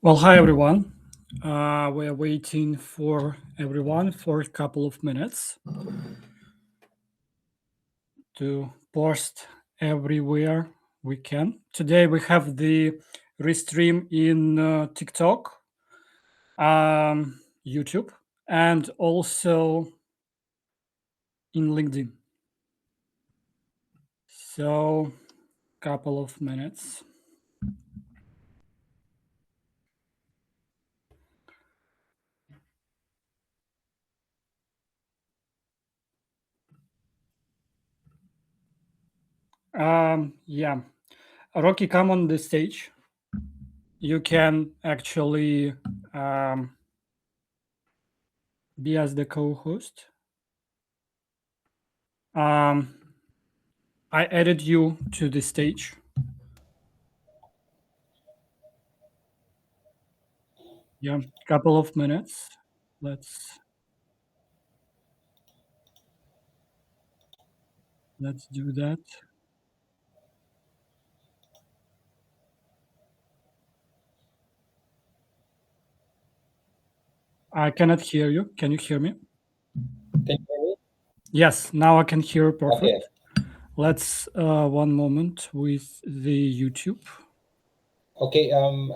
Well, hi everyone. We are waiting for everyone for a couple of minutes to post everywhere we can. Today we have the restream in TikTok, YouTube, and also in LinkedIn. So, couple of minutes. Yeah, Rocky, come on the stage. You can actually be as the co-host. Um, I added you to the stage. Yeah, couple of minutes. Let's let's do that. I cannot hear you. Can you hear me? Can you hear me? Yes, now I can hear Okay. perfect. Let's one moment with the YouTube. Okay. I'm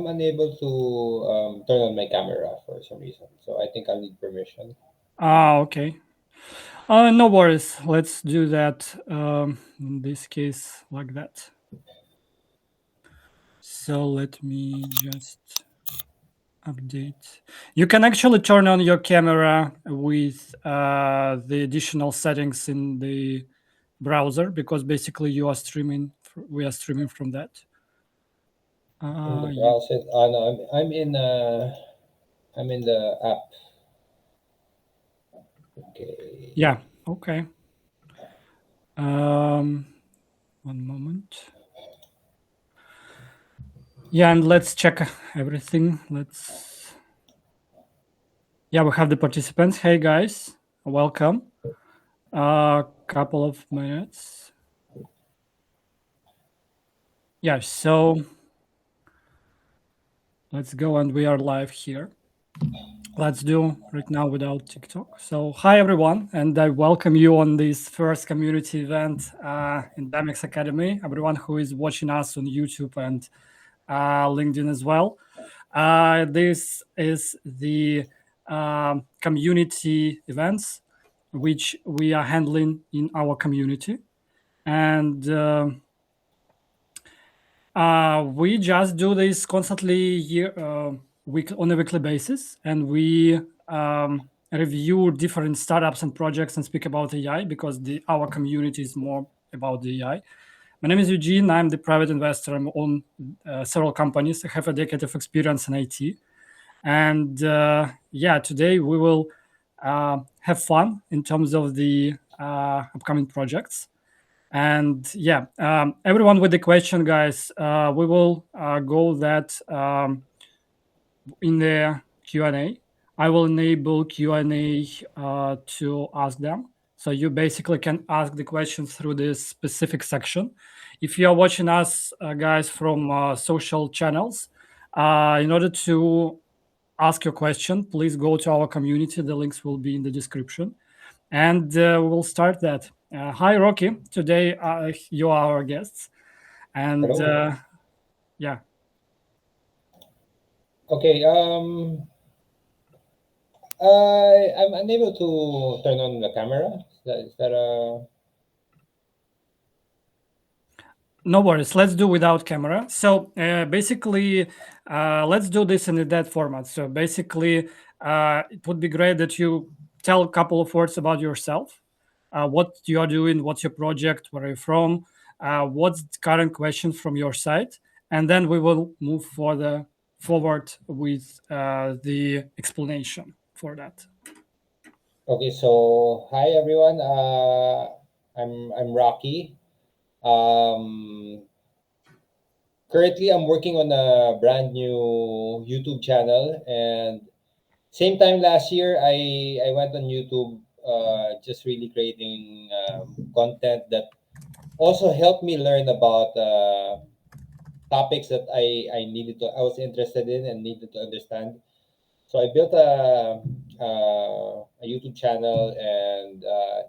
unable to turn on my camera for some reason, so I think I'll need permission. Ah, okay. No worries. Let's do that. In this case, like that. So let me just update. You can actually turn on your camera with the additional settings in the browser because basically you are streaming. We are streaming from that. In the You, browser. No, I'm in the app. Okay. yeah. Okay. Um, one moment. Yeah, and let's check everything. Let's. Yeah, we have the participants. Hey guys, welcome. Couple of minutes. Yeah. So let's go, and we are live here. Let's do right now without TikTok. So, hi everyone, and I welcome you on this first community event in Dymix Academy. Everyone who is watching us on YouTube and LinkedIn as well. This is the community events which we are handling in our community, and we just do this constantly on a weekly basis, and we review different startups and projects and speak about AI because our community is more about the AI. My name is Eugene. I'm the private investor. I'm on several companies. I have a decade of experience in IT, and yeah, today we will have fun in terms of the upcoming projects. And yeah, everyone with the question, guys, we will go that in the Q&A. I will enable Q&A to ask them. So you basically can ask the questions through this specific section. If you are watching us, guys, from social channels, in order to ask your question, please go to our community. The links will be in the description. And we'll start that. Hi, Rocky. Today you are our guests. And Hello. yeah, Okay. I'm unable to turn on the camera. Is that no worries. Let's do without camera. So basically, let's do this in that format. So basically, it would be great that you tell a couple of words about yourself, what you are doing, what's your project, where are you from, what's the current question from your side, and then we will move forward with the explanation for that. okay? So hi everyone. I'm Rocky. Um, Currently, I'm working on a brand new YouTube channel, and same time last year, I went on YouTube, just really creating content that also helped me learn about topics that I was interested in and needed to understand. So I built a YouTube channel, and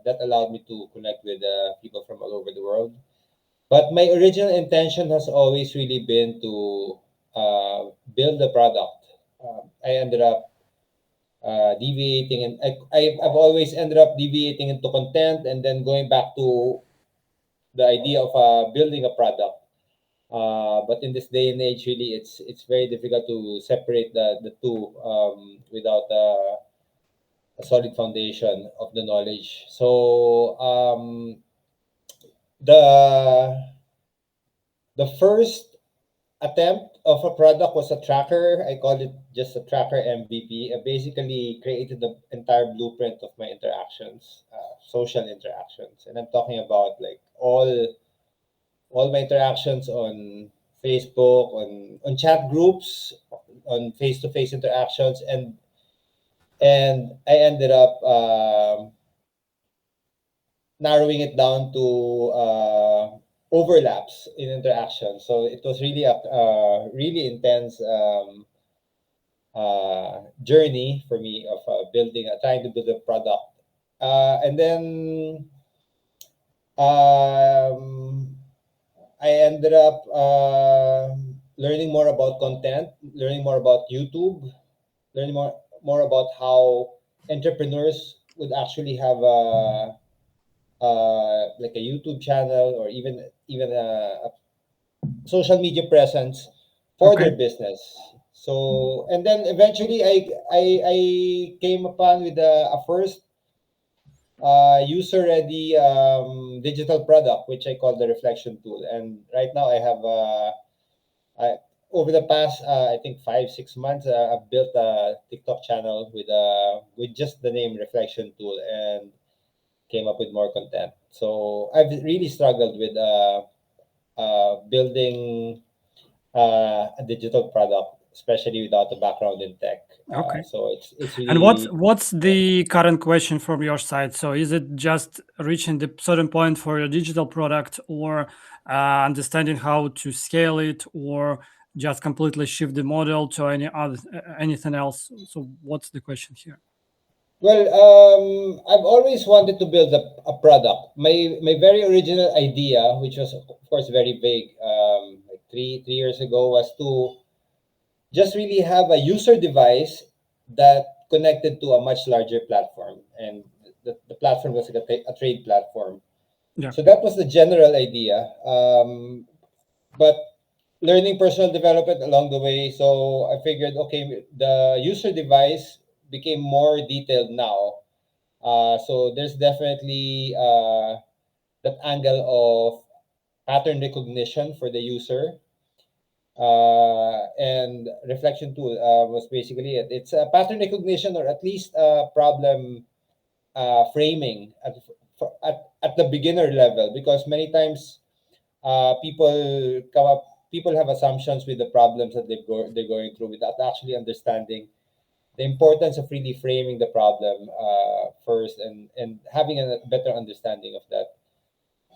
that allowed me to connect with people from all over the world. But my original intention has always really been to build a product. I ended up deviating, and I've always ended up deviating into content and then going back to the idea of building a product. But in this day and age, really, it's very difficult to separate the two without a solid foundation of the knowledge. So the the first attempt of a product was a tracker. I called it just a tracker MVP. I basically created the entire blueprint of my interactions, social interactions, and I'm talking about like all my interactions on Facebook, on chat groups, on face to face interactions, and I ended up narrowing it down to overlaps in interaction. So it was really a really intense journey for me of trying to build a product. And then um, I ended up learning more about content, learning more about YouTube, learning more about how entrepreneurs would actually have like a YouTube channel or even a social media presence for Okay. their business. So and then eventually I came upon with a first user ready digital product which I call the reflection tool. And right now I have I over the past I think 5 6 months I've built a TikTok channel with just the name reflection tool and came up with more content. So I've really struggled with building a digital product, especially without a background in tech. Okay. So it's And what's really what's the current question from your side? So is it just reaching the certain point for your digital product, or understanding how to scale it, or just completely shift the model to anything else? So what's the question here? well. I've always wanted to build a product. My very original idea, which was of course very vague, like three years ago, was to just really have a user device that connected to a much larger platform, and the platform was like a trade platform. Yeah. So that was the general idea. But learning personal development along the way, so I figured, okay, the user device became more detailed now. So there's definitely that angle of pattern recognition for the user, and reflection tool was basically it. It's a pattern recognition, or at least problem framing at the beginner level, because many times people have assumptions with the problems that they're going through without actually understanding the importance of really framing the problem first, and having a better understanding of that.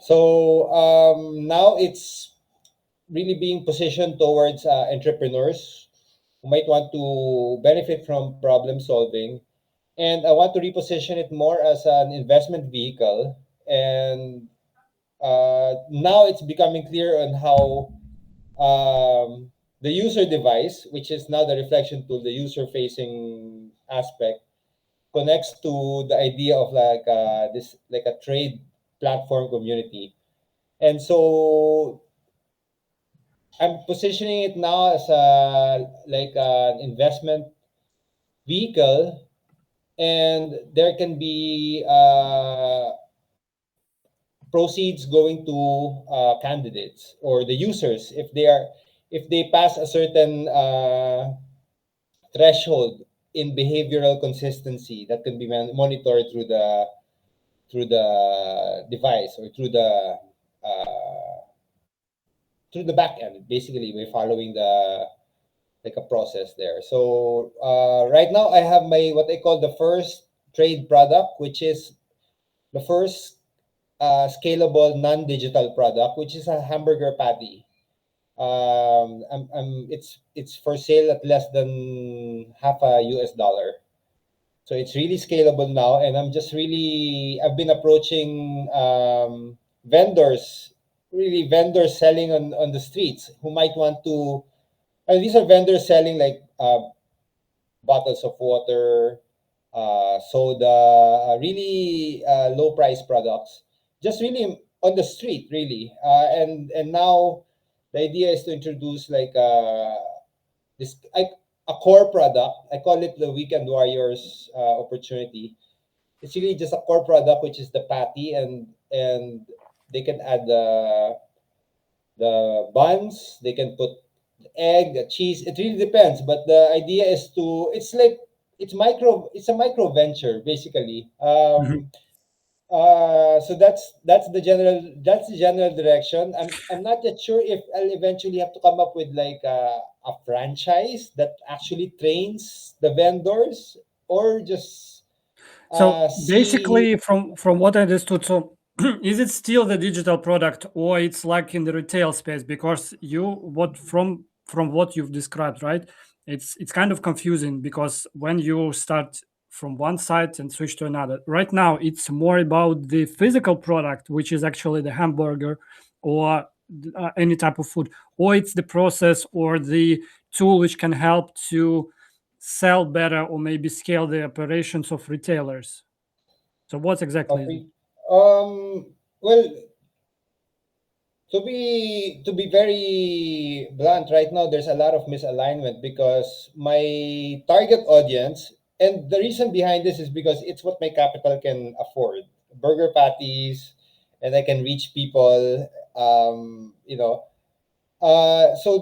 So now it's really being positioned towards entrepreneurs who might want to benefit from problem solving. And I want to reposition it more as an investment vehicle. And now it's becoming clear on how the user device, which is now the reflection tool, the user facing aspect, connects to the idea of like this, like a trade platform community. And so I'm positioning it now as a like an investment vehicle, and there can be proceeds going to candidates or the users if they pass a certain threshold in behavioral consistency that can be monitored through the device, or through the back end, basically by following the like a process there. So right now I have my what I call the first trade product, which is the first scalable non-digital product, which is a hamburger patty. It's for sale at less than half a US dollar. So it's really scalable now, and I've been approaching vendors, really vendors selling on the streets who might want to. And these are vendors selling like bottles of water, soda, really low price products, just really on the street, really. And now the idea is to introduce like this a core product. I call it the Weekend Warriors opportunity. It's really just a core product, which is the patty, and they can add the buns. They can put egg, cheese. It really depends. But the idea is to. It's like it's micro. It's a micro venture basically. Mhm. So that's the general direction. I'm not yet sure if I'll eventually have to come up with like a franchise that actually trains the vendors, or just So see. basically, from what I understood, so is it still the digital product, or it's like in the retail space? Because you what from what you've described, right? It's kind of confusing because when you start from one side and switch to another, right now it's more about the physical product, which is actually the hamburger or any type of food, or it's the process or the tool which can help to sell better or maybe scale the operations of retailers. So what exactly Of is it? well, to be very blunt, right now there's a lot of misalignment because my target audience, and the reason behind this is because it's what my capital can afford: burger patties, and I can reach people. So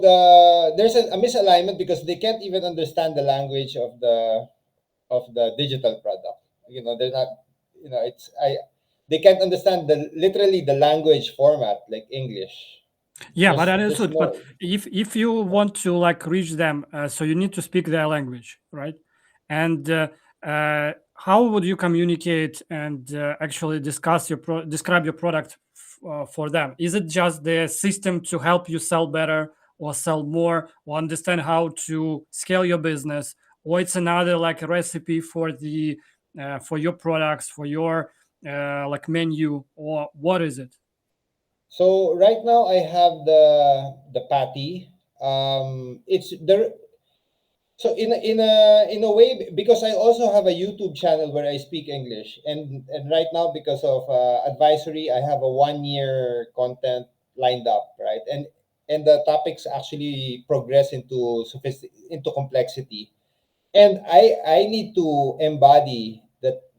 there's a misalignment because they can't even understand the language of the digital product. They're not. It's I. They can't understand literally the language format like English. Yeah, but I There's understood. But no. if you want to like reach them, so you need to speak their language, right? And how would you communicate and actually describe your product for them? Is it just the system to help you sell better or sell more or understand how to scale your business, or it's another like a recipe for your products for your like menu, or what is it? So right now I have the patty. It's there. So in a way, because I also have a YouTube channel where I speak English, and right now because of advisory, I have a 1 year content lined up, right? And the topics actually progress into complexity, and I need to embody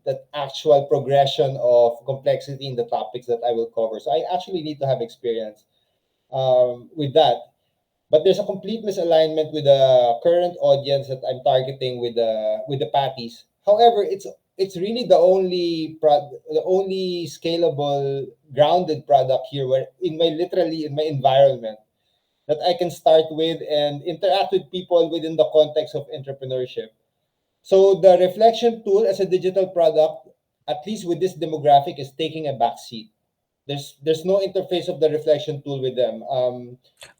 that actual progression of complexity in the topics that I will cover. So I actually need to have experience with that. But there's a complete misalignment with the current audience that I'm targeting with the patties. However, it's really the only scalable grounded product here, where in my environment, that I can start with and interact with people within the context of entrepreneurship. So the reflection tool as a digital product, at least with this demographic, is taking a back seat. There's no interface of the reflection tool with them.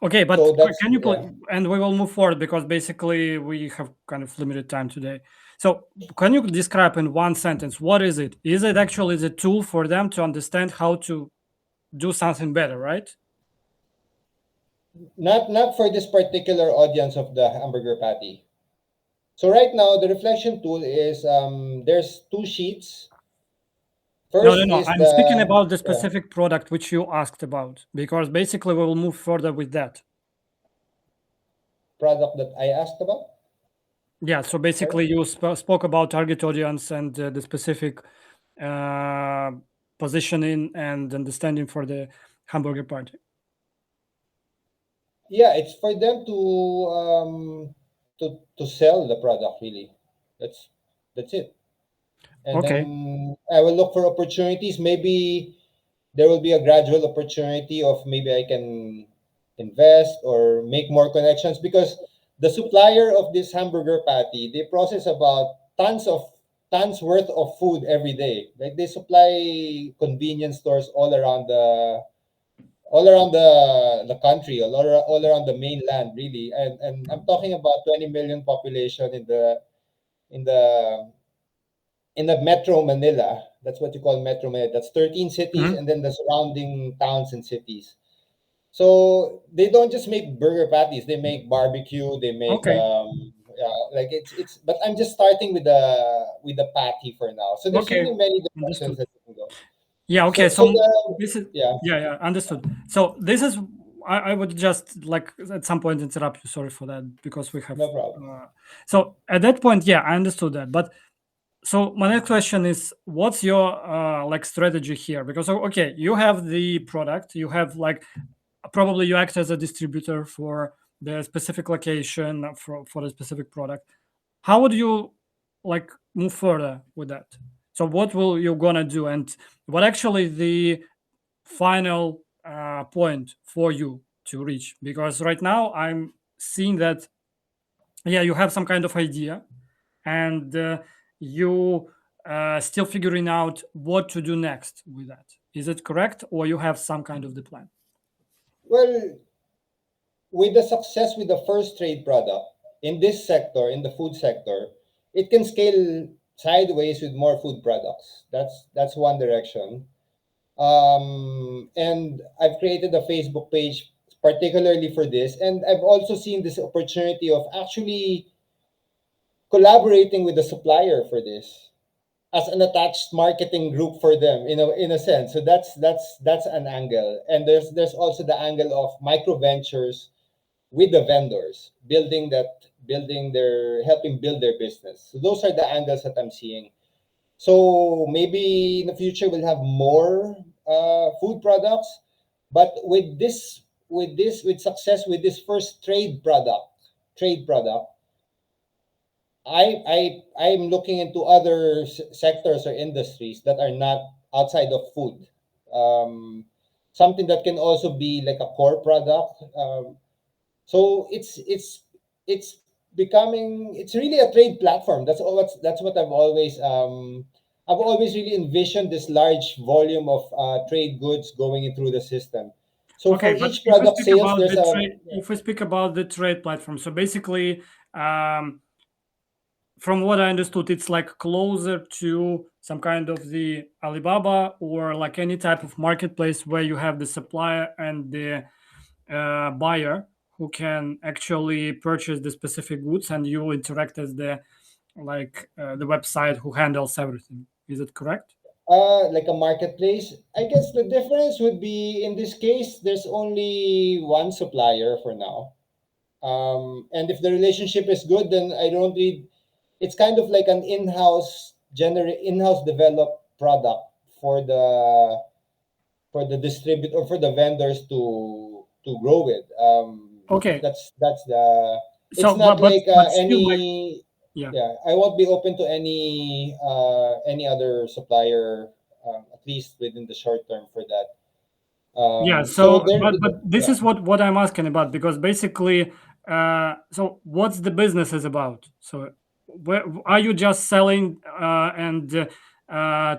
Okay, but So that's can you yeah. and we will move forward because basically we have kind of limited time today. So, can you describe in one sentence what is it? Is it actually the tool for them to understand how to do something better, right? Not for this particular audience of the hamburger patty. So right now the reflection tool is there's two sheets. No, no, First no. is I'm speaking the about the specific product which you asked about because basically we will move further with that. product that I asked about. Yeah. So Sorry. basically, you spoke about target audience and the specific uh, positioning and understanding for the hamburger party. Yeah, it's for them to sell the product really. That's that's it. And Okay. then I will look for opportunities. Maybe there will be a gradual opportunity of maybe I can invest or make more connections, because the supplier of this hamburger patty, they process about tons worth of food every day. Like they supply convenience stores all around all around the country, all around the mainland, really. And I'm talking about 20 million population in the in the Metro Manila. That's what you call Metro Manila. That's 13 cities, Mhm. and then the surrounding towns and cities. So they don't just make burger patties; they make barbecue. They make Okay, like it's. But I'm just starting with the patty for now. So there's okay, really many directions understood. that you can go. Yeah, okay. So So the this is, yeah, yeah, yeah, understood. So this is, I would just like at some point interrupt you. Sorry for that because we have. no problem. So at that point, yeah, I understood that. But so my next question is, what's your like strategy here? Because okay, you have the product, you have like probably you act as a distributor for the specific location for the specific product. How would you like move further with that? So what will you gonna do, and what actually the final point for you to reach? Because right now I'm seeing that, yeah, you have some kind of idea, and you still figuring out what to do next with that. Is it correct, or you have some kind of the plan? Well, with the success with the first trade product in this sector, in the food sector, it can scale sideways with more food products. That's one direction. And I've created a Facebook page particularly for this, and I've also seen this opportunity of actually collaborating with the supplier for this as an attached marketing group for them, in a sense. So that's an angle, and there's also the angle of micro ventures with the vendors, building their helping build their business. So those are the angles that I'm seeing. So maybe in the future we'll have more food products, but with success with this first trade product, I'm looking into other sectors or industries that are not outside of food. Um, Something that can also be like a core product. So it's becoming, it's really a trade platform. That's what I've always really envisioned, this large volume of trade goods going in through the system. So Okay, for but each product sales, there's a if we speak about the trade platform, so basically, from what I understood, it's like closer to some kind of the Alibaba or like any type of marketplace where you have the supplier and the buyer who can actually purchase the specific goods, and you interact as the website who handles everything. Is it correct? like a marketplace. I guess the difference would be, in this case, there's only one supplier for now. And if the relationship is good, then I don't need. It's kind of like an in-house developed product for the distributor or for the vendors to grow with. Okay, That's the. It's so not like but still, like, any. yeah, Yeah, I won't be open to any other supplier, at least within the short term for that. yeah. So So, there, but this yeah. is what I'm asking about, because basically, so what's the business is about? So, where are you just selling and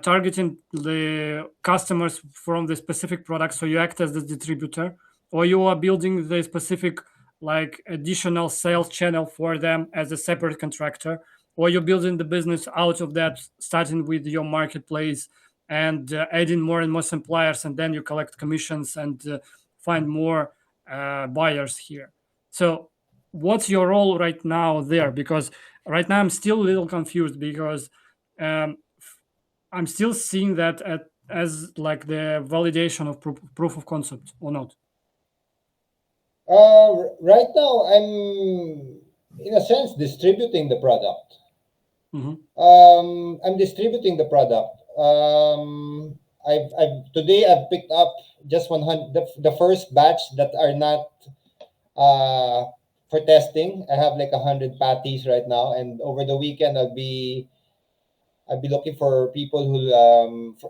targeting the customers from the specific product? So you act as the distributor, or you are building the specific like additional sales channel for them as a separate contractor, or you're building the business out of that, starting with your marketplace and adding more and more suppliers, and then you collect commissions and find more buyers here. So what's your role right now there? Because right now I'm still a little confused, because um, I'm still seeing that as like the validation of proof of concept or not. Right now, I'm in a sense distributing the product. Hmm. I'm distributing the product. Today I've picked up just 100, the first batch that are not uh, for testing. I have like 100 patties right now, and over the weekend I'll be looking for people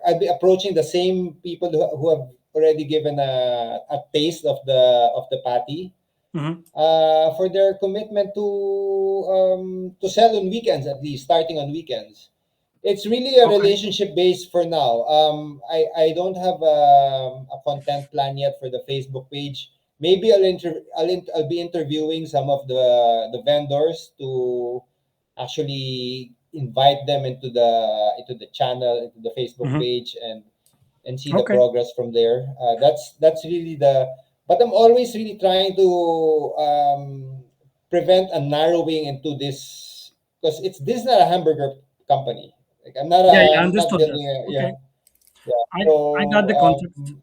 I'll be approaching the same people who have already given a taste of the patty, Hmm. for their commitment to sell on weekends, at least starting on weekends. It's really a Okay. relationship based for now. I don't have a content plan yet for the Facebook page. Maybe I'll be interviewing some of the vendors to actually invite them into the channel, into the Facebook Hmm. page, and see the Okay. progress from there. That's really the. But I'm always really trying to prevent a narrowing into this, because this is not a hamburger company. Like Yeah, yeah, I I'm not understood that. building Okay. yeah. I got So the context.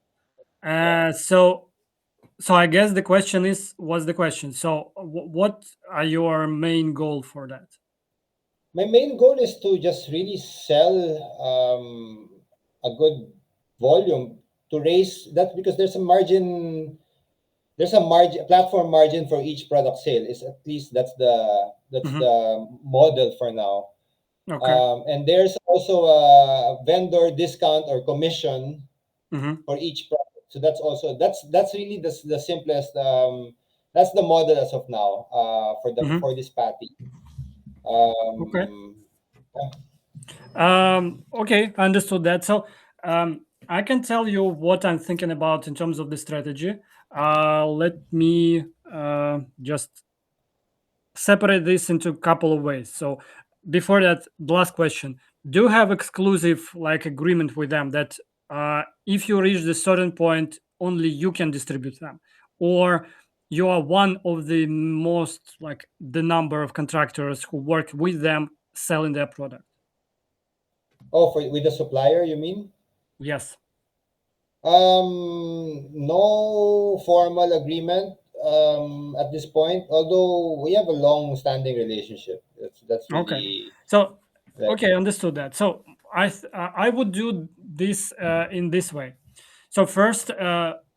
yeah. So I guess the question is, what's the question? So what are your main goal for that? My main goal is to just really sell a good volume to raise that, because there's a margin, platform margin for each product sale. Is at least that's Hmm. the model for now. Okay. And there's also a vendor discount or commission Hmm. for each product. So that's really the simplest. That's the model as of now. Hmm. For this patty. Okay. Um, yeah. Okay, I understood that. So I can tell you what I'm thinking about in terms of the strategy. Let me just separate this into a couple of ways. So before that, the last question: do you have exclusive like agreement with them that if you reach the certain point, only you can distribute them, or you are one of the most like the number of contractors who work with them selling their product? Oh, for with the supplier, you mean? Yes. No formal agreement at this point. Although we have a long-standing relationship. That's Okay. really So, like. okay, understood that. So I would do this in this way. So first,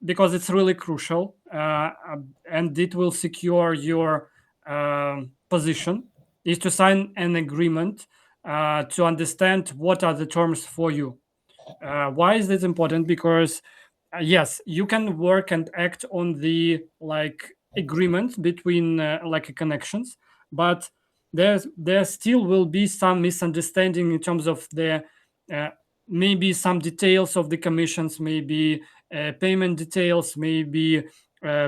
because it's really crucial, and it will secure your position, is to sign an agreement to understand what are the terms for you. Why is this important? Because yes, you can work and act on the like agreements between like connections, but there still will be some misunderstanding in terms of the uh, maybe some details of the commissions, maybe payment details, maybe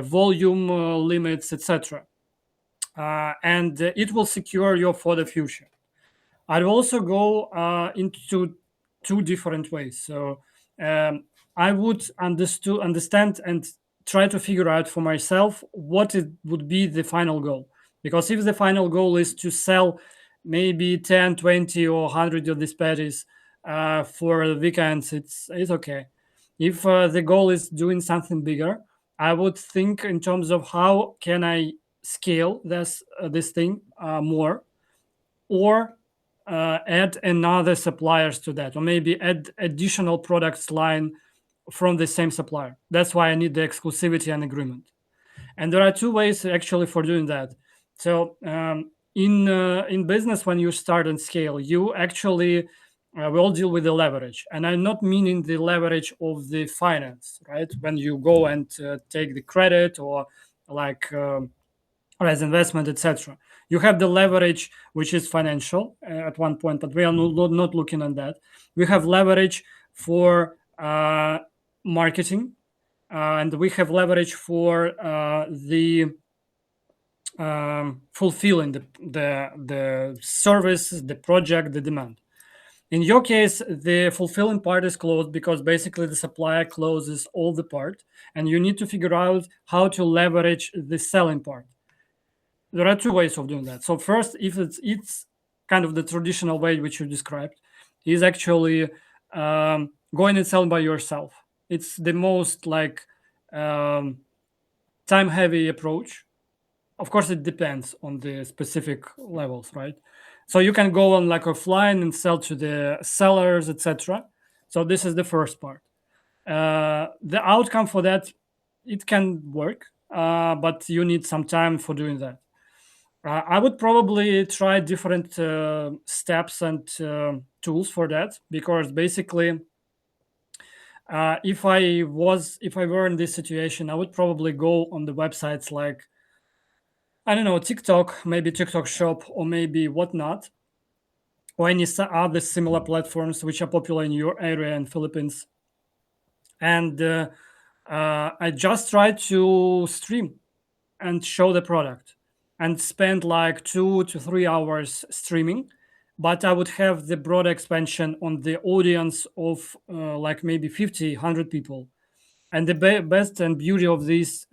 volume limits, etc. And it will secure you for the future. I'd also go into two different ways. So um, I would understand and try to figure out for myself what it would be the final goal. Because if the final goal is to sell maybe 10, 20, or 100 of these patties for the weekends, it's okay. If the goal is doing something bigger, I would think in terms of how can I scale this thing more, or add another suppliers to that, or maybe add additional products line from the same supplier. That's why I need the exclusivity and agreement. And there are two ways actually for doing that. So in business, when you start and scale, you actually we all deal with the leverage, and I'm not meaning the leverage of the finance, right? When you go and take the credit, or like as investment, etc. You have the leverage, which is financial at one point, but we are not looking at that. We have leverage for marketing, and we have leverage for the fulfilling the service, the project, the demand. In your case, the fulfilling part is closed because basically the supplier closes all the part, and you need to figure out how to leverage the selling part. There are two ways of doing that. So first, if it's kind of the traditional way which you described, is actually going and selling by yourself. It's the most like um, time heavy approach. Of course, it depends on the specific levels, right? So you can go on like offline and sell to the sellers, etc. So this is the first part. The outcome for that, it can work, but you need some time for doing that. I would probably try different steps and tools for that, because basically, if I were in this situation, I would probably go on the websites like, I don't know, TikTok, maybe TikTok Shop, or maybe whatnot, or any other similar platforms which are popular in your area in Philippines. And I just try to stream and show the product and spend like 2 to 3 hours streaming. But I would have the broader expansion on the audience of like maybe 50, 100 people. And the best and beauty of these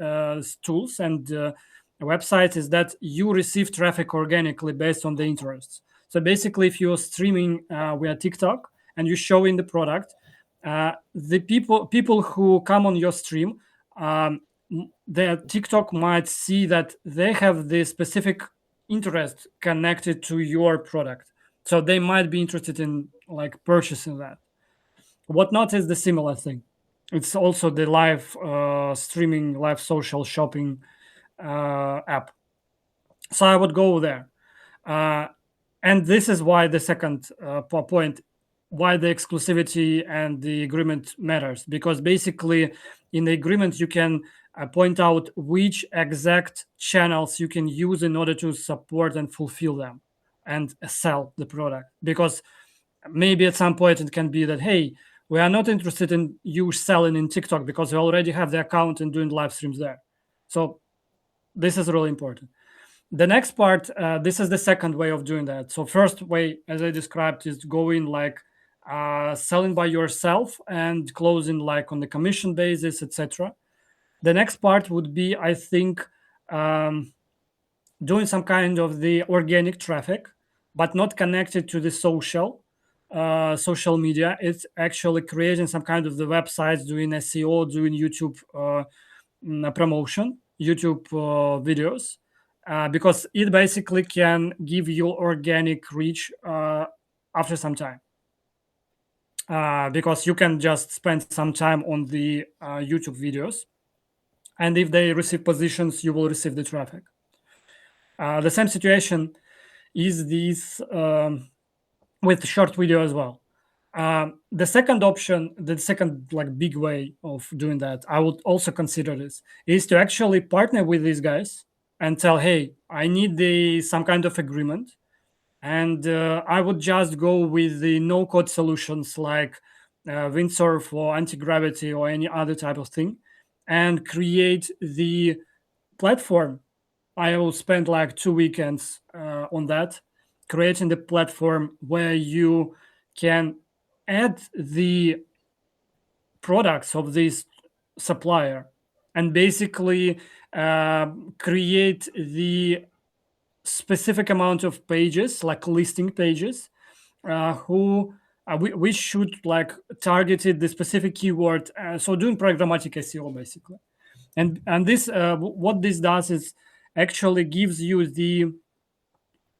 tools and websites is that you receive traffic organically based on the interests. So basically, if you're streaming via TikTok and you're showing the product, the people who come on your stream, their TikTok might see that they have the specific interest connected to your product, so they might be interested in like purchasing that. Whatnot is the similar thing. It's also the live streaming, live social shopping app. So I would go there. Uh, and this is why the second point, why the exclusivity and the agreement matters, because basically in the agreement you can point out which exact channels you can use in order to support and fulfill them and sell the product. Because maybe at some point it can be that, hey, we are not interested in you selling in TikTok because we already have the account and doing live streams there. So this is really important. The next part, this is the second way of doing that. So first way, as I described, is going like selling by yourself and closing like on the commission basis, etc. The next part would be, I think, um, doing some kind of the organic traffic, but not connected to the social media. It's actually creating some kind of the websites, doing SEO, doing YouTube promotion, YouTube videos, because it basically can give you organic reach after some time. Because you can just spend some time on the YouTube videos, and if they receive positions, you will receive the traffic. The same situation is this with short video as well. The second option, the second like big way of doing that, I would also consider this, is to actually partner with these guys and tell, hey, I need the some kind of agreement, and I would just go with the no code solutions like Windsurf or anti gravity or any other type of thing, and create the platform. I will spend like 2 weekends on that, creating the platform where you can add the products of this supplier and basically create the specific amount of pages, like listing pages, who we should like targeted the specific keyword. So doing programmatic SEO basically, and this what this does is actually gives you the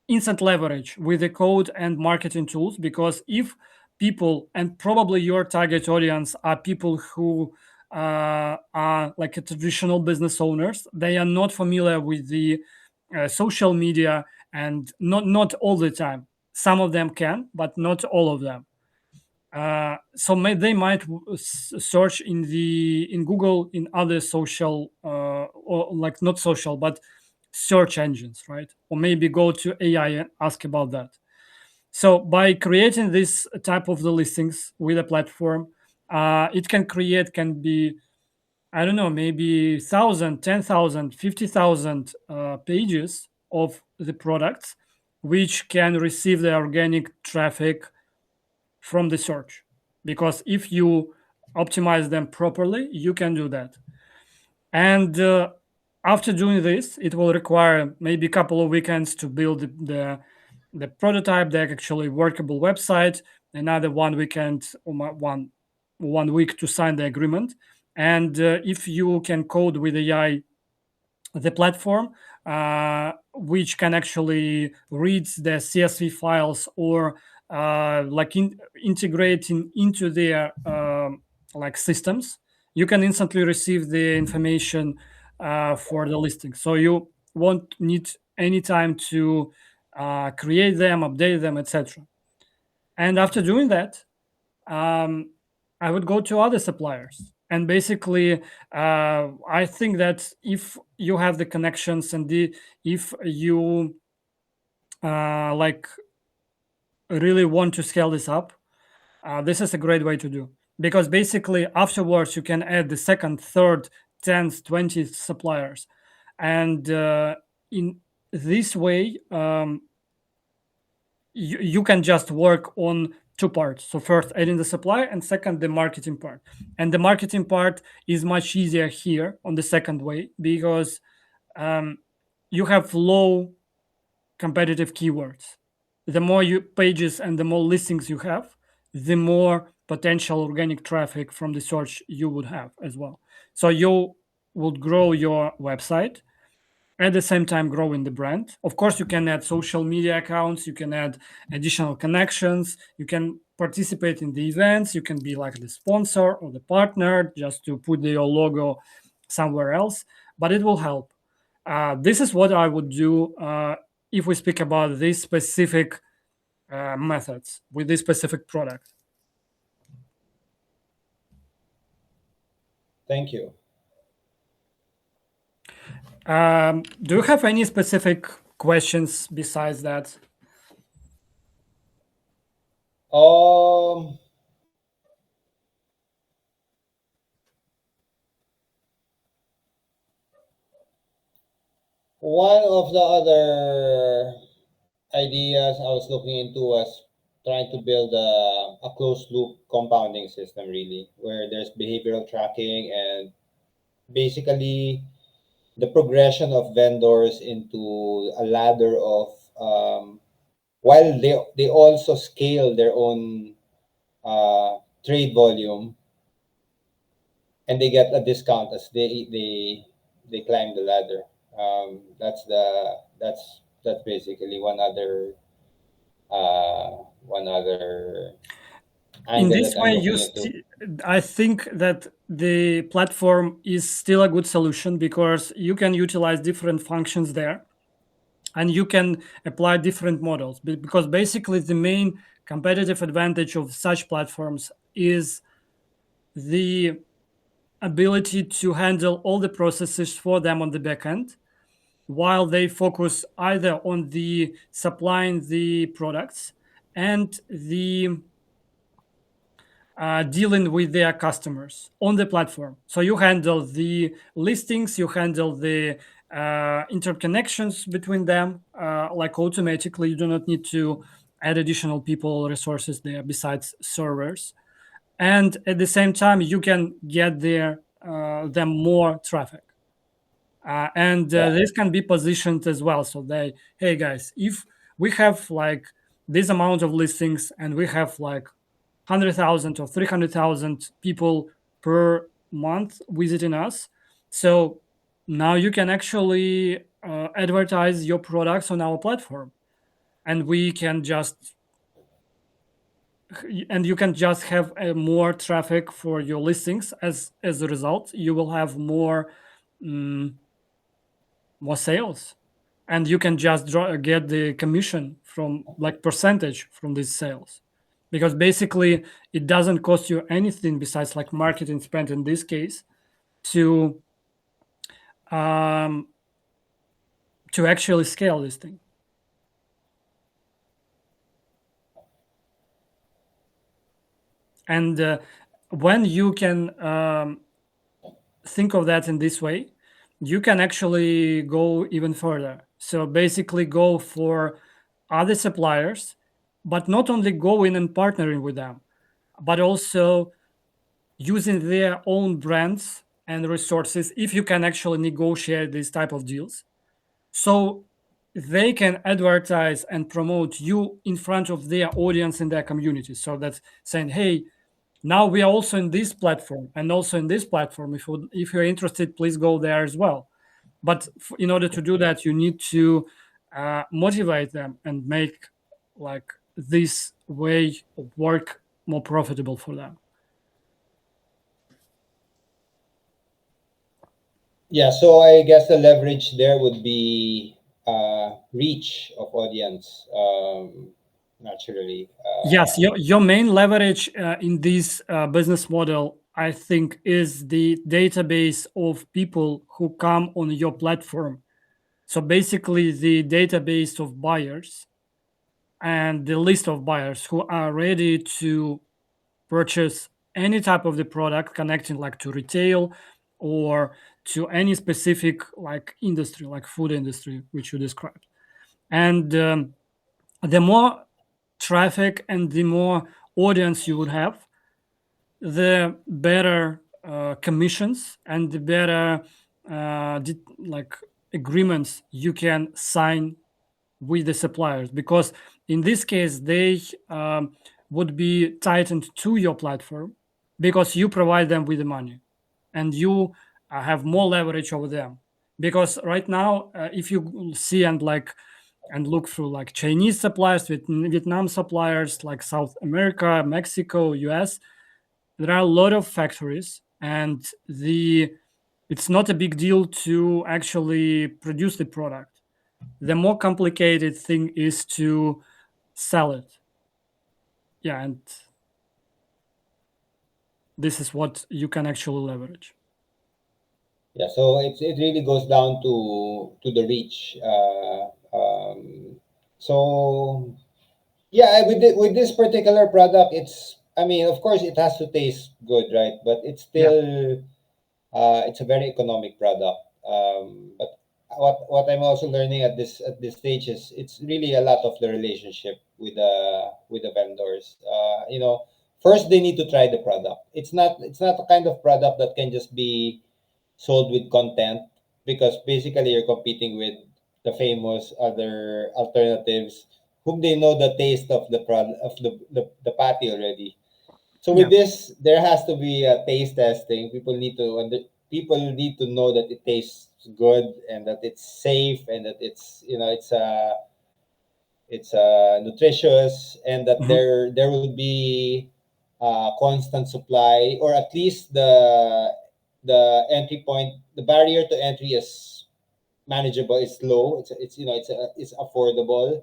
instant leverage with the code and marketing tools, because if people, and probably your target audience are people who are like a traditional business owners, they are not familiar with the social media, and not all the time. Some of them can, but not all of them. So they might search in Google, in other social or like not social but search engines, right? Or maybe go to AI and ask about that. So by creating this type of the listings with a platform, it can be, I don't know, maybe 1,000, 10,000, 50,000 pages of the products, which can receive the organic traffic from the search. Because if you optimize them properly, you can do that. And after doing this, it will require maybe a couple of weekends to build the prototype, the actually workable website. Another 1 weekend or 1 week to sign the agreement. And if you can code with AI the platform, which can actually read the CSV files or like integrating into their like systems, you can instantly receive the information for the listing. So you won't need any time to create them, update them, etc. And after doing that, um, I would go to other suppliers. And basically, I think that if you have the connections and if you like really want to scale this up, this is a great way to do, because basically afterwards you can add the second, third, 10th, 20th suppliers, and in this way you can just work on two parts. So first adding the supply, and second the marketing part. And the marketing part is much easier here on the second way, because you have low competitive keywords. The more pages and the more listings you have, the more potential organic traffic from the search you would have as well. So you would grow your website, at the same time growing the brand. Of course, you can add social media accounts, you can add additional connections, you can participate in the events, you can be like the sponsor or the partner just to put your logo somewhere else, but it will help. This is what I would do if we speak about these specific methods with this specific product. Thank you. Do you have any specific questions besides that? Um, One of the other ideas I was looking into was trying to build a closed loop compounding system, really, where there's behavioral tracking and basically the progression of vendors into a ladder of while they also scale their own trade volume, and they get a discount as they climb the ladder. That's basically one other In angle this that I'm way, looking into. I think that the platform is still a good solution, because you can utilize different functions there, and you can apply different models. Because basically, the main competitive advantage of such platforms is the ability to handle all the processes for them on the back end, while they focus either on the supplying the products and the dealing with their customers on the platform. So you handle the listings, you handle the interconnections between them, like automatically. You do not need to add additional people resources there besides servers, and at the same time you can get them more traffic. And Yeah. this can be positioned as well. So hey guys, if we have like this amount of listings and we have like 100,000 or 300,000 people per month visiting us, so now you can actually advertise your products on our platform, and we can just and you can just have more traffic for your listings. As a result, you will have mm, more sales, and you can just get the commission from like percentage from these sales, because basically it doesn't cost you anything besides like marketing spend in this case to um, to actually scale this thing. And when you can think of that in this way, you can actually go even further. So basically go for other suppliers, but not only going and partnering with them, but also using their own brands and resources, if you can actually negotiate these type of deals, so they can advertise and promote you in front of their audience in their community. So that's saying, hey, now we are also in this platform and also in this platform. If you're interested, please go there as well. But in order to do that, you need to motivate them and make like this way of work more profitable for them. Yeah, so I guess the leverage there would be reach of audience, naturally. Yes, your main leverage in this business model, I think, is the database of people who come on your platform. So basically, the database of buyers and the list of buyers who are ready to purchase any type of the product connecting like to retail or to any specific like industry, like food industry, which you described. And the more traffic and the more audience you would have, the better commissions and the better like agreements you can sign with the suppliers, because in this case they would be tightened to your platform because you provide them with the money and you have more leverage over them. Because right now if you see and look through like Chinese suppliers, Vietnam suppliers, like South America, Mexico, US, there are a lot of factories, and the it's not a big deal to actually produce the product. The more complicated thing is to sell it. Yeah, and this is what you can actually leverage. Yeah, so it really goes down to the reach. So yeah, with this particular product, I mean, of course, it has to taste good, right? But it's Yeah, still it's a very economic product. But what I'm also learning at this stage is it's really a lot of the relationship with the vendors. First they need to try the product. It's not a kind of product that can just be sold with content, because basically you're competing with the famous other alternatives whom they know the taste of the product of the patty already. So with yeah, this, there has to be a taste testing. People need to know that it tastes good and that it's safe and that it's nutritious, and that hmm, there will be constant supply, or at least the entry point, the barrier to entry is manageable. It's low. It's affordable,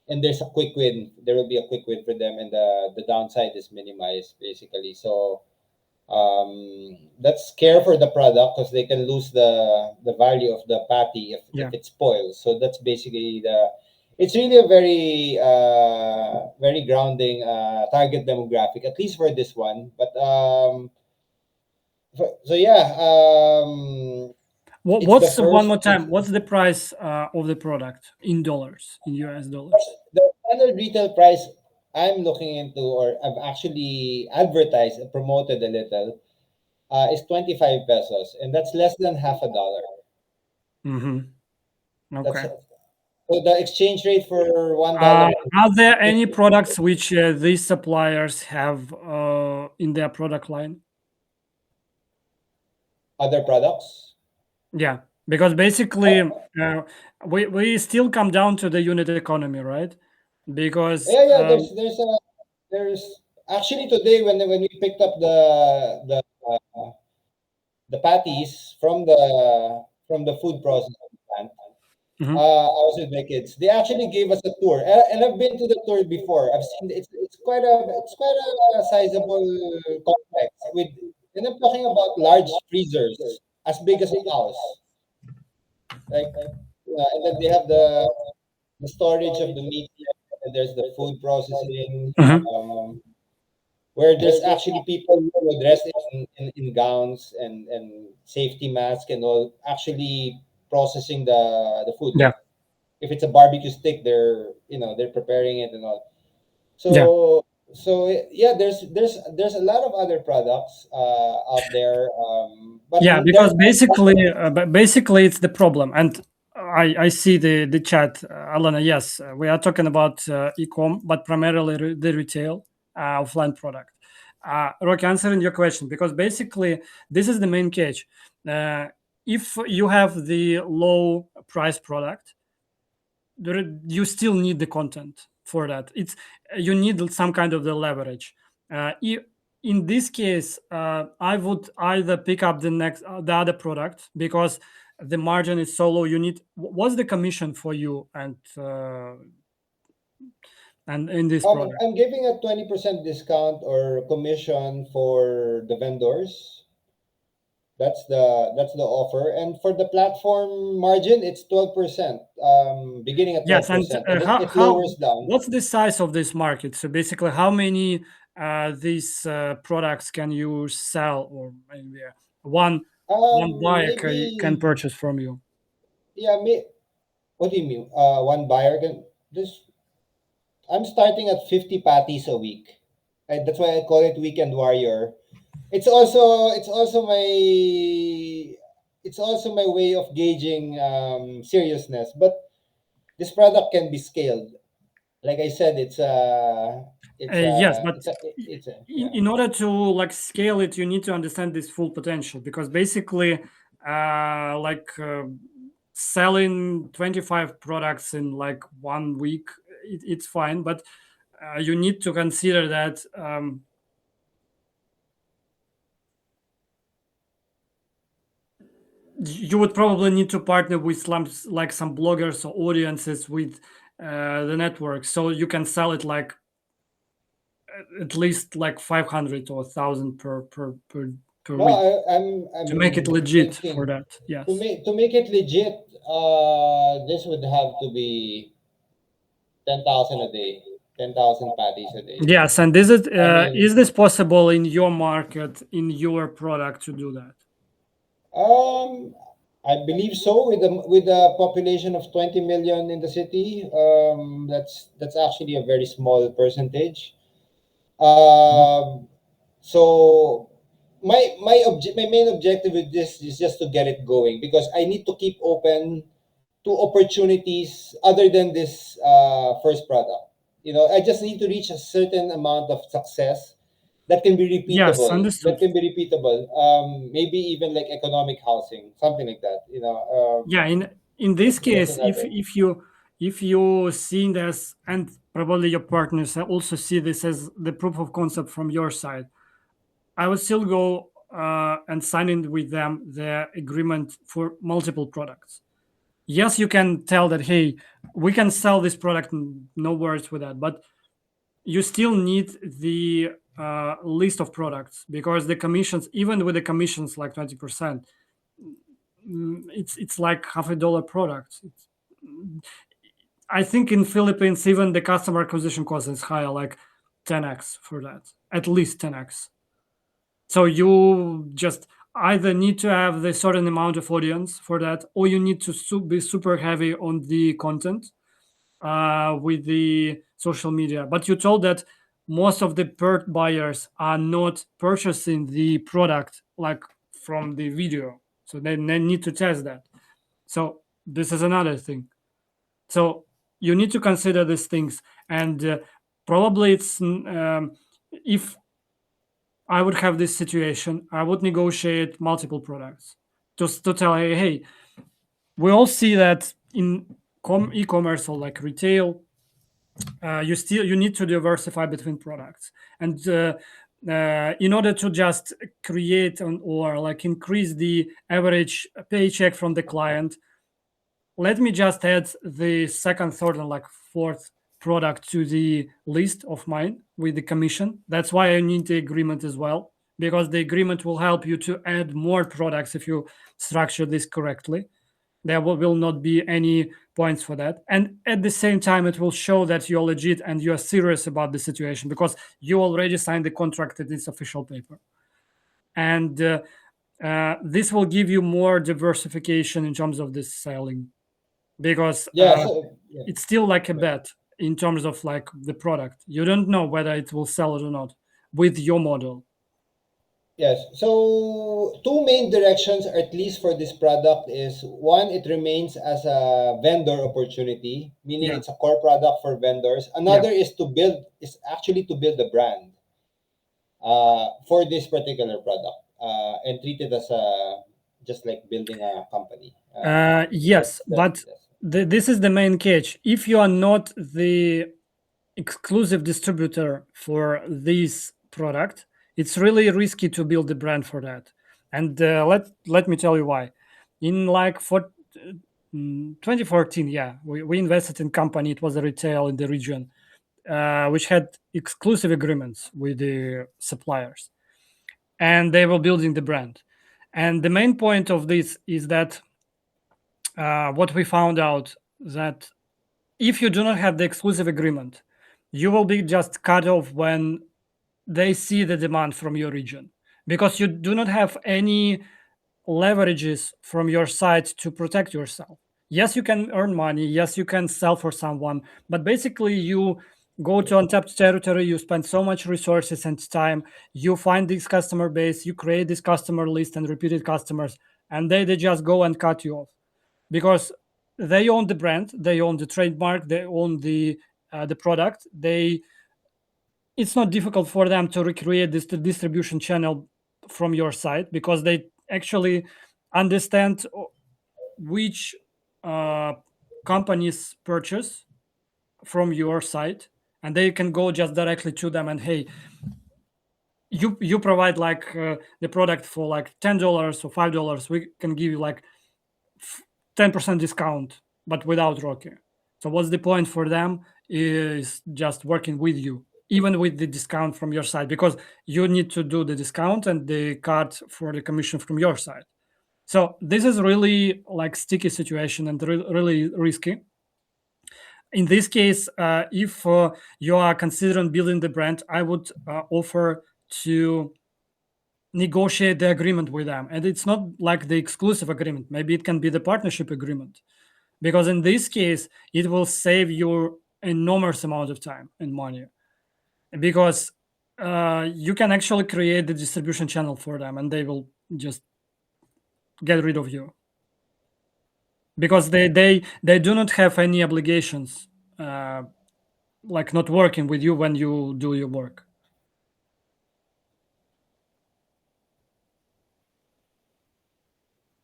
and there's a quick win. There will be a quick win for them, and the downside is minimized basically. So that's care for the product, because they can lose the value of the patty if yeah, it spoils. So that's basically it's really a very grounding target demographic, at least for this one. But so yeah, it's the One first. more time, what's the price of the product in dollars, in US dollars? The standard retail price I'm looking into, or I've actually advertised and promoted a little, is 25 pesos, and that's less than half a dollar. Mm-hmm. That's Okay. so the exchange rate for $1 Are there is any products which these suppliers have in their product line? other products. Yeah, because basically we still come down to the unit economy, right? Because Yeah. There's actually today when we picked up the patties from the food processing plant. mhm, I was with my kids. They actually gave us a tour, and I've been to the tour before. I've seen it's quite a sizable complex with, and I'm talking about large freezers as big as a house, like, and then they have the storage of the meat, and there's the food processing, mhm, where there's actually people who are dressed in gowns and safety masks and all, actually processing the food. yeah, Like if it's a barbecue stick, they're preparing it and all. yeah. So yeah, there's a lot of other products out there, but Yeah, they're because basically it's the problem, and I see the chat, Alana. Yes, we are talking about e-com, but primarily the retail offline product. Rock, answering your question, because basically this is the main catch. Uh, if you have the low price product, you still need the content for that. It's you need some kind of the leverage. In this case, I would either pick up the other product, because the margin is so low. You need what's the commission for you and in this product? I'm giving a 20% discount or commission for the vendors. That's the offer. And for the platform margin, it's 12%. Beginning at twelve Yes, and percent, and it how lowers down. what's the size of this market? So basically, how many these products can you sell, or maybe one buyer can Maybe, purchase from you? yeah. What do you mean? One buyer can this. I'm starting at 50 patties a week, and that's why I call it Weekend Warrior. It's also my way of gauging seriousness. But this product can be scaled. Like I said, Yes, but it's a yeah. in order to like scale it, you need to understand this full potential, because basically, like selling 25 products in like 1 week, it's fine, but you need to consider that you would probably need to partner with like some bloggers or audiences with the network, so you can sell it like at least like 500 or 1,000 per No, week I'm to make it legit for thinking that. to Yes. make it legit. This would have to be 10,000 a day, 10,000 patties a day. Yes, and I mean, is this possible in your market, in your product, to do that? um, I believe so. With a population of 20 million in the city, that's actually a very small percentage. Um, so my main objective with this is just to get it going, because I need to keep open to opportunities other than this first product. I just need to reach a certain amount of success that can be Yes, repeatable. understood. Maybe even like economic housing, something like that. Yeah, in this Just case, another. if you see this, and probably your partners also see this as the proof of concept from your side, I would still go and sign in with them the agreement for multiple products. Yes, you can tell that, hey, we can sell this product, no worries with that, but you still need the list of products, because the commissions, even with the commissions like 20%, it's like $50 product. I think in Philippines, even the customer acquisition cost is higher, like 10x for that, at least 10x. So you just either need to have the certain amount of audience for that, or you need to be super heavy on the content with the social media. But you told that most of the buyers are not purchasing the product like from the video, so they need to test that. So this is another thing. So you need to consider these things, and probably if I would have this situation, I would negotiate multiple products just to tell, hey, we all see that in e-commerce or like retail, you need to diversify between products, and in order to just create or like increase the average paycheck from the client, let me just add the second, third, and like fourth product to the list of mine with the commission. That's why I need the agreement as well, because the agreement will help you to add more products if you structure this correctly. There will not be any points for that, and at the same time it will show that you're legit and you're serious about the situation, because you already signed the contract at this official paper. And this will give you more diversification in terms of this selling, because Yeah. So yeah. it's still like a bet in terms of like the product. You don't know whether it will sell or not with your model. Yes. So two main directions, at least for this product, is one, it remains as a vendor opportunity, meaning Yeah, it's a core product for vendors. yeah. Another is actually to build a brand for this particular product, and treat it as a just like building a company. Yes, but That's this is the main catch. If you are not the exclusive distributor for this product, it's really risky to build a brand for that. And let me tell you why. In like 2014, yeah, we invested in company. It was a retail in the region, which had exclusive agreements with the suppliers, and they were building the brand. And the main point of this is that what we found out that if you do not have the exclusive agreement, you will be just cut off when they see the demand from your region, because you do not have any leverages from your side to protect yourself. Yes, you can earn money. Yes, you can sell for someone, but basically you go to untapped territory, you spend so much resources and time, you find this customer base, you create this customer list and repeated customers, and they just go and cut you off because they own the brand, they own the trademark, they own the product. It's not difficult for them to recreate this distribution channel from your side because they actually understand which uh, companies purchase from your site, and they can go just directly to them and, hey, you provide like the product for like $10 or $5, we can give you like 10% discount, but without Rocky. So what's the point for them is just working with you, even with the discount from your side, because you need to do the discount and the cut for the commission from your side. So this is really like sticky situation and really risky. In this case, if you are considering building the brand, I would offer to negotiate the agreement with them. And it's not like the exclusive agreement. Maybe it can be the partnership agreement, because in this case, it will save you enormous amount of time and money, because you can actually create the distribution channel for them and they will just get rid of you because they do not have any obligations, like not working with you when you do your work.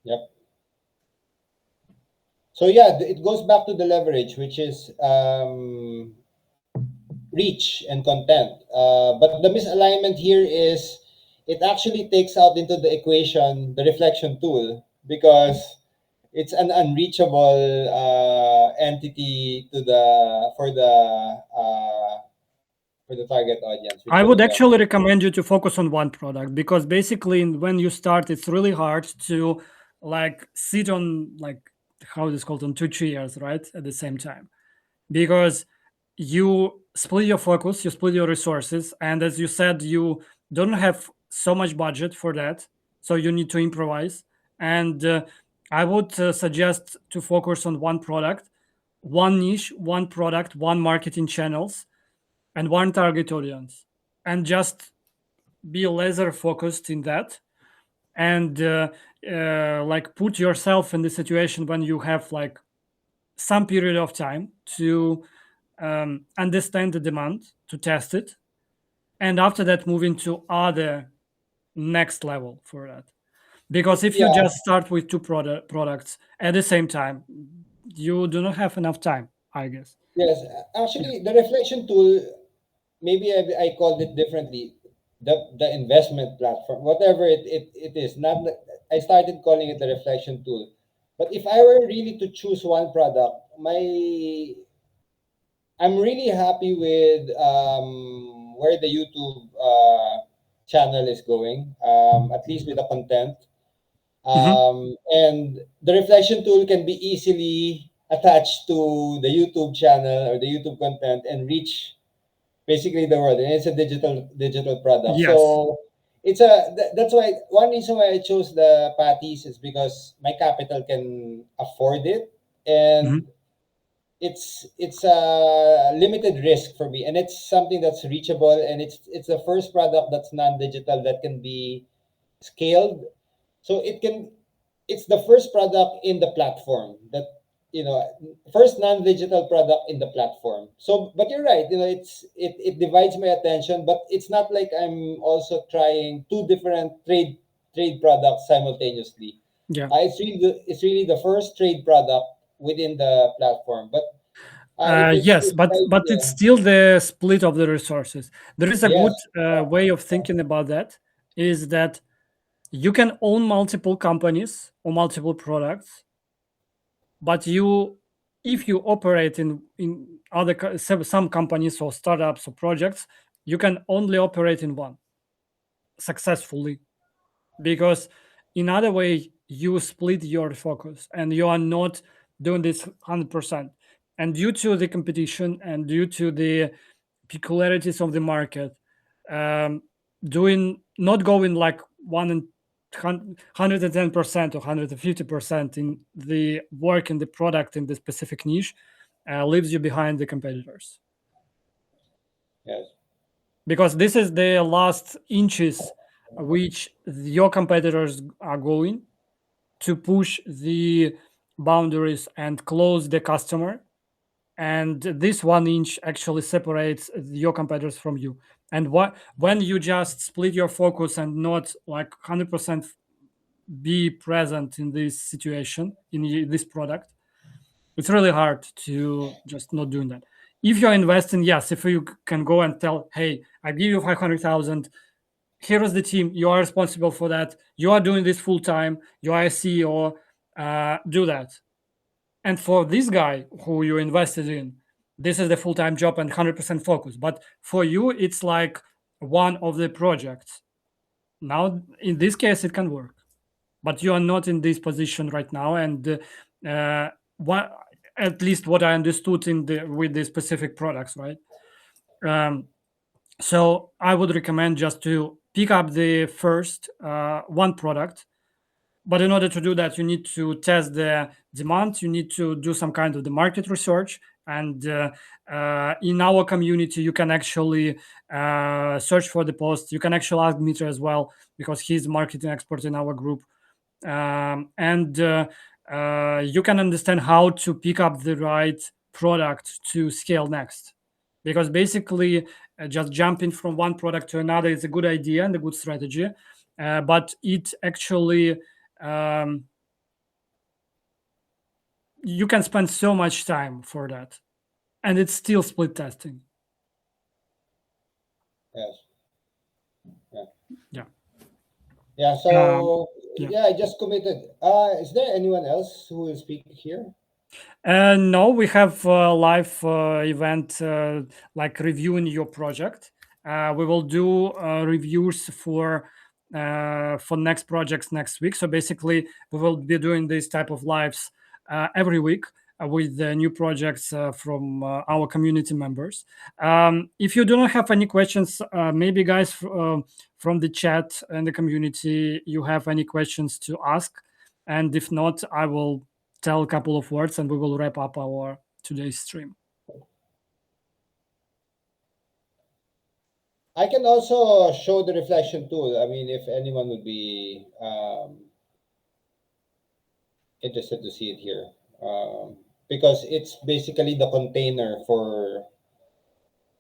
Yep. So yeah, it goes back to the leverage, which is reach and content. But the misalignment here is it actually takes out into the equation the reflection tool because it's an unreachable entity to the for the target audience, which I was would them. actually recommend you to focus on one product, because basically when you start, it's really hard to like sit on like how it is called on two chairs, right, at the same time, because you split your focus, you split your resources, and as you said, you don't have so much budget for that, so you need to improvise. And I would suggest to focus on one product, one niche, one product, one marketing channels, and one target audience, and just be laser focused in that. And like put yourself in the situation when you have like some period of time to understand the demand, to test it, and after that move into other next level for that. Because if you Yeah. just start with two products at the same time, you do not have enough time, I guess. Yes. Yeah. Actually, the reflection tool, maybe I called it differently. The investment platform, whatever it is, not I started calling it the reflection tool. But if I were really to choose one product, I'm really happy with where the YouTube channel is going, at least with the content. Mhm. And the reflection tool can be easily attached to the YouTube channel or the YouTube content and reach basically the world. And it's a digital product. Yes. So that's why one reason why I chose the patties is because my capital can afford it, Mhm. and it's a limited risk for me, and it's something that's reachable, and it's the first product that's non-digital that can be scaled. So it's the first product in the platform that, you know, first non-digital product in the platform. So but you're right, it divides my attention, but it's not like I'm also trying two different trade products simultaneously. Yeah. It's really the first trade product within the platform. But Yes, but it's yeah. still the split of the resources. There is a Yes. good way of thinking about that. Is that you can own multiple companies or multiple products, but if you operate in some companies or startups or projects, you can only operate in one successfully, because In other way, you split your focus and you are not doing this 100%. And due to the competition and due to the peculiarities of the market, um, doing not going like 110% or 150% in the work in the product in the specific niche leaves you behind the competitors, Yes. because this is the last inches which your competitors are going to push the boundaries and close the customer, and this 1 inch actually separates your competitors from you. And what when you just split your focus and not like 100% be present in this situation in this product, it's really hard to just not doing that. If you're investing, yes, if you can go and tell, hey, I give you 500,000, here is the team, you are responsible for that, you are doing this full time, you are a CEO, do that. And for this guy who you invested in, this is the full-time job and 100% focus. But for you, it's like one of the projects. Now, in this case, it can work, but you are not in this position right now. And what, at least what I understood in the with the specific products, right? Um, so I would recommend just to pick up the first one product, but in order to do that, you need to test the demand, you need to do some kind of the market research. And in our community you can actually search for the post, you can actually ask Dmitry as well, because he's marketing expert in our group. And you can understand how to pick up the right product to scale next, because basically just jumping from one product to another is a good idea and a good strategy, but it actually um, you can spend so much time for that, and it's still split testing. Yes. Yeah. Yeah. Yeah. um, So yeah. yeah, I just committed. Is there anyone else who will speak here? No, we have a live event like reviewing your project. We will do reviews for next projects next week. So basically, we will be doing this type of lives every week with new projects from our community members. If you do not have any questions, maybe guys from the chat and the community, you have any questions to ask, and if not, I will tell a couple of words and we will wrap up our today's stream. I can also show the reflection tool. I mean, if anyone would be interested to see it here, because it's basically the container for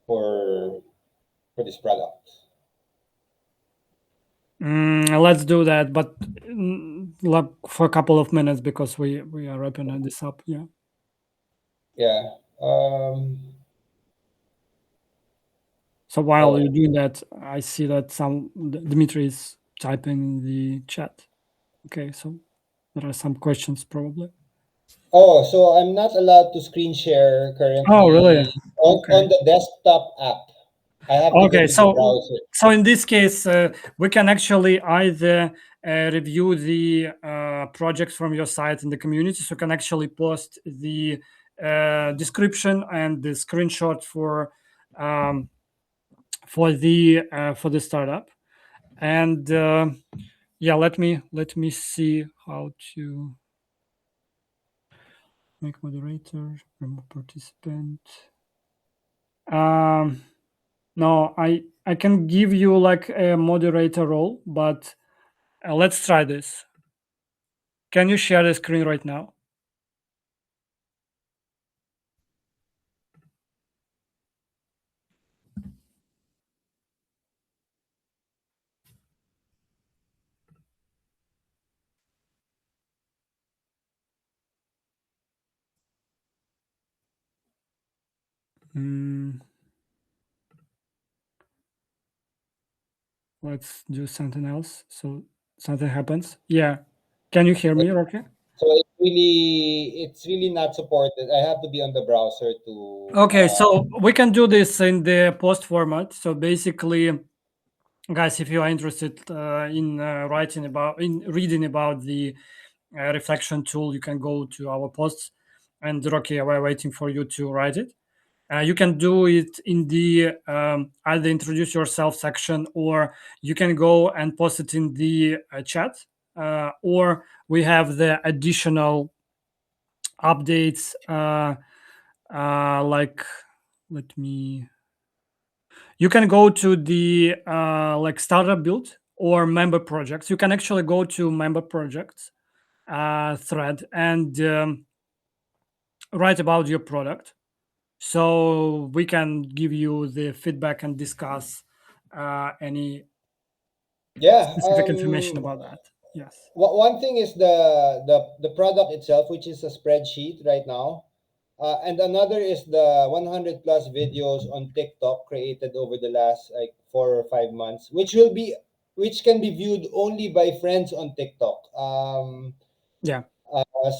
for this product. Let's do that, but like for a couple of minutes, because we are wrapping this up. Yeah. Yeah. So while Oh, you're doing that, I see that some Dmitry is typing in the chat. Okay, so there are some questions probably. oh, so I'm not allowed to screen share Oh, really? currently Okay. on the desktop app. I have to go Okay, to the so browser. in this case, we can actually either review the projects from your site in the community, so you can actually post the description and the screenshot um, for the startup. And yeah, let me see how to make moderator, remove participant. Um, No, I can give you like a moderator role, but let's try this. Can you share the screen right now? Mm, let's do something else. So something happens. Yeah. Can you hear me, Rocky? So it's really not supported. I have to be on the browser to Okay, so we can do this in the post format. So basically, guys, if you are interested in reading about the reflection tool, you can go to our posts, and Rocky, we're waiting for you to write it. You can do it in the either introduce yourself section, or you can go and post it in the chat, or we have the additional updates, like, let me, you can go to the like startup build or member projects. You can actually go to member projects thread and write about your product, so we can give you the feedback and discuss any Yeah. specific information about that. Yes. One thing is the product itself, which is a spreadsheet right now, and another is the 100 plus videos on TikTok created over the last like 4 or 5 months, which can be viewed only by friends on TikTok. Yeah.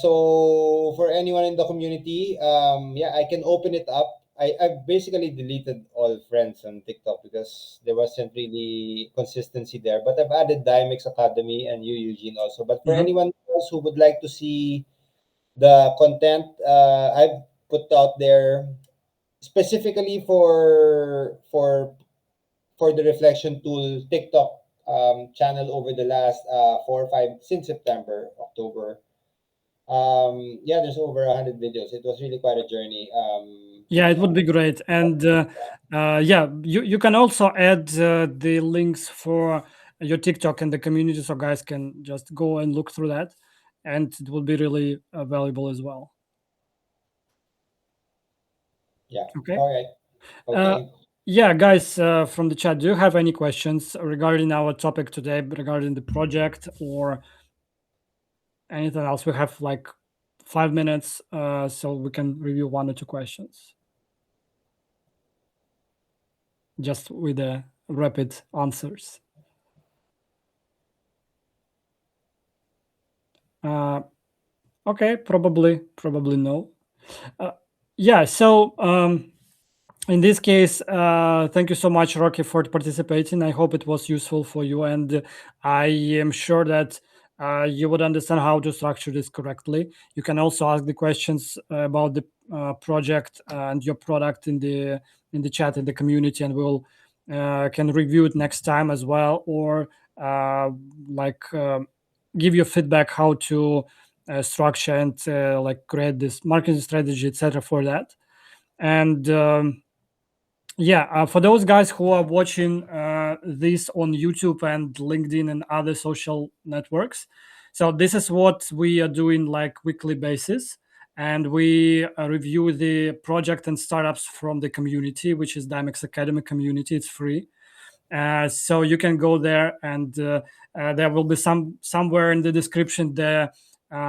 So for anyone in the community, yeah, I can open it up. I've basically deleted all friends on TikTok because there wasn't really consistency there. But I've added Dymix Academy and you, Eugene, also. But for Mhm. anyone else who would like to see the content I've put out there specifically for the reflection tool TikTok channel over the last 4 or 5 since September, October. Yeah, there's over 100 videos. It was really quite a journey. Yeah, it would be great. And yeah, you can also add the links for your TikTok in the community, so guys can just go and look through that, and it will be really valuable as well. Yeah. Okay. All right. Uh, Okay. yeah, guys from the chat, do you have any questions regarding our topic today, regarding the project or anything else? We have like 5 minutes, so we can review one or two questions just with the rapid answers. Uh, okay, probably no. Uh, yeah, so in this case, thank you so much, Rocky, for participating. I hope it was useful for you, and I am sure that you would understand how to structure this correctly. You can also ask the questions about the project and your product in the chat in the community, and we'll can review it next time as well, or uh, like give you feedback how to structure and like create this marketing strategy, etc. for that. And yeah, for those guys who are watching this on YouTube and LinkedIn and other social networks, so this is what we are doing like weekly basis, and we review the project and startups from the community, which is Dymix Academy community. It's free, so you can go there, and there will be somewhere in the description the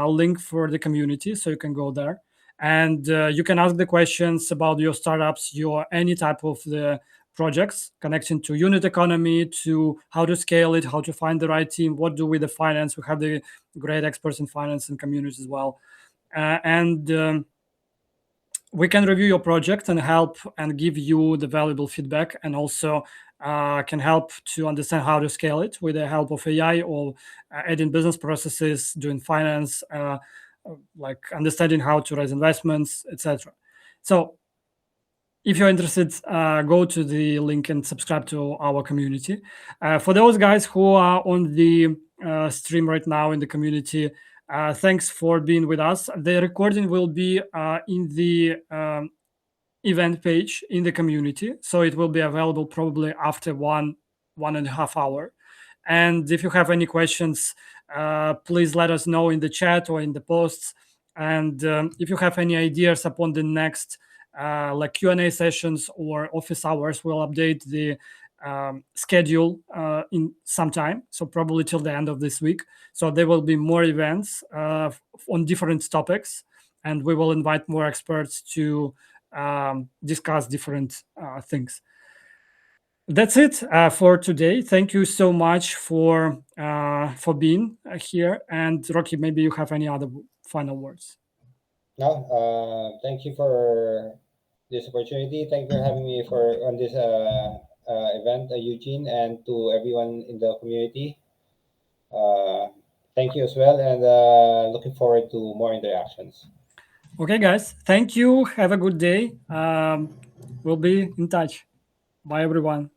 link for the community, so you can go there, and you can ask the questions about your startups, your any type of the projects connecting to unit economy, to how to scale it, how to find the right team, what do with the finance. We have the great experts in finance and community as well, and we can review your project and help and give you the valuable feedback, and also can help to understand how to scale it with the help of AI, or adding business processes, doing finance, like understanding how to raise investments, etc. So if you're interested, go to the link and subscribe to our community. For those guys who are on the stream right now in the community, thanks for being with us. The recording will be in the event page in the community, so it will be available probably after 1.5 hour. And if you have any questions, please let us know in the chat or in the posts. And if you have any ideas upon the next like Q&A sessions or office hours, we'll update the schedule in some time, so probably till the end of this week. So there will be more events on different topics, and we will invite more experts to discuss different things. That's it for today. Thank you so much for being here. And Rocky, maybe you have any other final words? No, thank you for this opportunity. Thank you for having me for on this event, Eugene, and to everyone in the community. Thank you as well, and looking forward to more interactions. Okay, guys. Thank you. Have a good day. We'll be in touch. Bye, everyone.